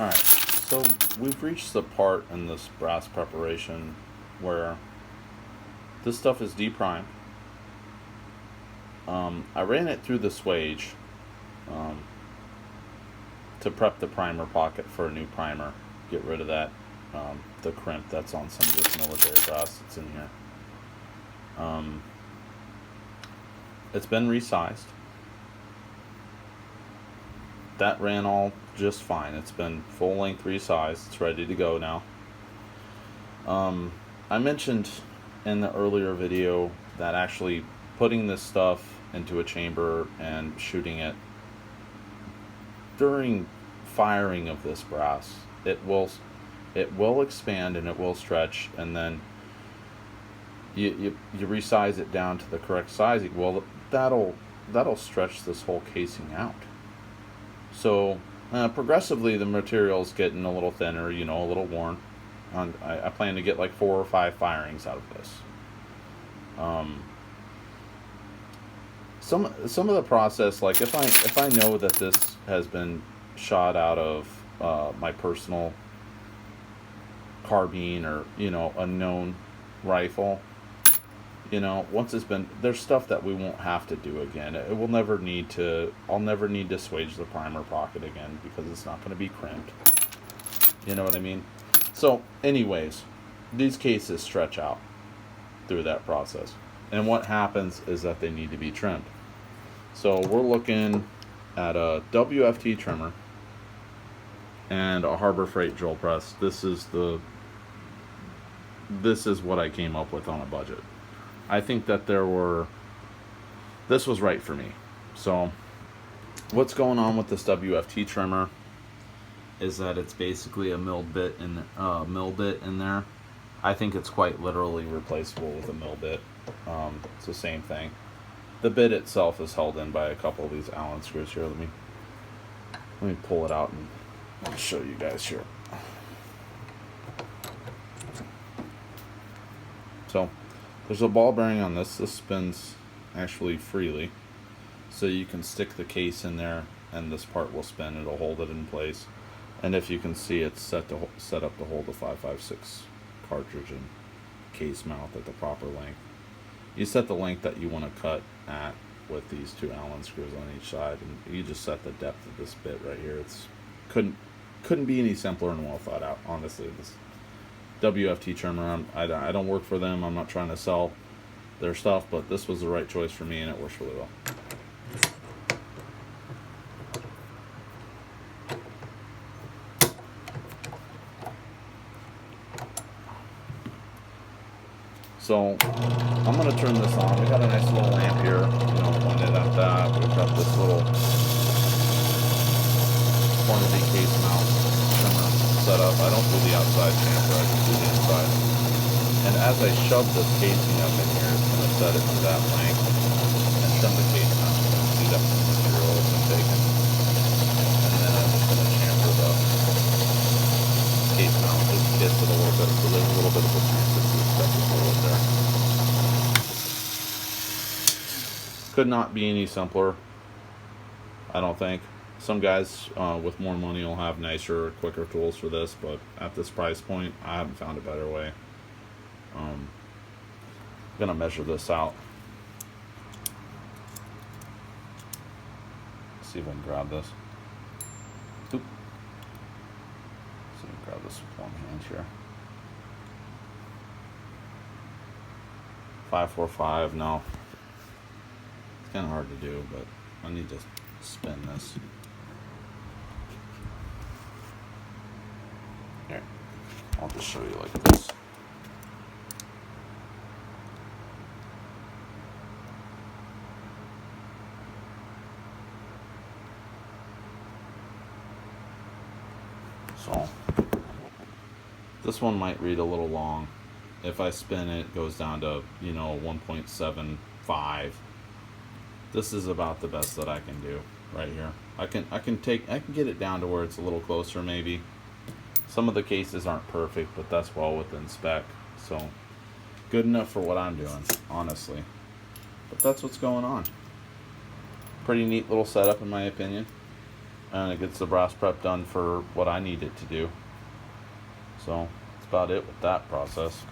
Alright, so we've reached the part in this brass preparation where this stuff is deprimed. I ran it through the swage to prep the primer pocket for a new primer. Get rid of that, the crimp that's on some of this military brass that's in here. It's been resized. That ran all just fine. It's been full length resized. It's ready to go now. I mentioned in the earlier video that actually putting this stuff into a chamber and shooting it during firing of this brass, it will expand and it will stretch, and then you resize it down to the correct sizing. Well, that'll stretch this whole casing out. So progressively the material's getting a little thinner, a little worn. I plan to get like 4 or 5 firings out of this. Some of the process, like if I know that this has been shot out of my personal carbine or a known rifle, once it's been, there's stuff that we won't have to do again. I'll never need to swage the primer pocket again because it's not going to be crimped. You know what I mean? So anyways, these cases stretch out through that process. And what happens is that they need to be trimmed. So we're looking at a WFT trimmer and a Harbor Freight drill press. This is what I came up with on a budget. I think that this was right for me. So what's going on with this WFT trimmer is that it's basically a mill bit in there. I think it's quite literally replaceable with a mill bit. It's the same thing. The bit itself is held in by a couple of these Allen screws here. Let me pull it out and I'll show you guys here. So there's a ball bearing on this. This spins actually freely, so you can stick the case in there and this part will spin. It'll hold it in place. And if you can see, it's set up to hold a 5.56 cartridge and case mount at the proper length. You set the length that you want to cut at with these 2 Allen screws on each side, and you just set the depth of this bit right here. It's couldn't be any simpler and well thought out, honestly. This WFT trimmer, I don't work for them. I'm not trying to sell their stuff, but this was the right choice for me and it works really well. So I'm going to turn this on. We got a nice little lamp here, pointed at that. We've got this little quantity case mount trimmer set up. I don't do the outside chamfer, I just do the inside. And as I shove this casing up in here, it's going to set it to that length and trim the case mount. You can see that material has been taken. And then I'm just going to chamfer the case mount. Just gets it a little bit, so there's a little bit of a chance that you expect to pull it there. Could not be any simpler, I don't think. Some guys with more money will have nicer, quicker tools for this, but at this price point, I haven't found a better way. I'm gonna measure this out. See if I can grab this. Oop. See if I can grab this with one hand here. 545. No, it's kind of hard to do, but I need to spin this. Here, I'll just show you like this. So this one might read a little long. If I spin it, it goes down to 1.75. This is about the best that I can do right here. I can get it down to where it's a little closer maybe. Some of the cases aren't perfect, but that's well within spec. So good enough for what I'm doing, honestly. But that's what's going on. Pretty neat little setup in my opinion. and it gets the brass prep done for what I need it to do. So that's about it with that process.